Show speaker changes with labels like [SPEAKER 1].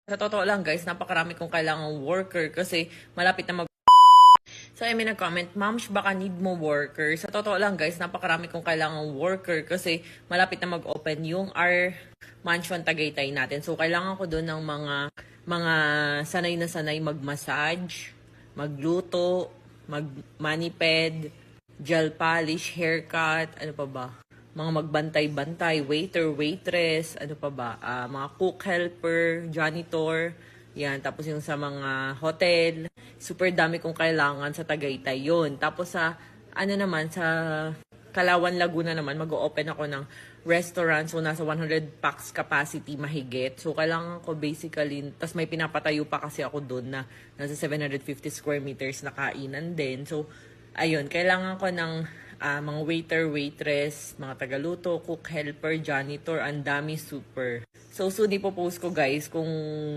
[SPEAKER 1] Sa totoo lang guys, napakarami kong kailangang worker kasi malapit na mag... So, may nag-comment, Mams, baka need mo worker. Sa totoo lang guys, napakarami kong kailangang worker kasi malapit na mag-open yung our mansion Tagaytay natin. So, kailangan ko doon ng mga sanay na sanay mag-massage, magluto, mag-maniped, gel polish, haircut, ano pa ba? Mga magbantay-bantay, waiter, waitress, ano pa ba? Mga cook helper, janitor, yan. Tapos yung sa mga hotel, super dami kong kailangan sa Tagaytay yun. Tapos sa, ano naman, sa Kalawan, Laguna naman, mag-open ako ng restaurant. So, nasa 100 packs capacity mahigit. So, kailangan ko basically, tas may pinapatayo pa kasi ako doon na nasa 750 square meters na kainan din. So, ayun, kailangan ko ng mga waiter, waitress, mga tagaluto, cook, helper, janitor, ang dami super. So, soon ipopost ko guys kung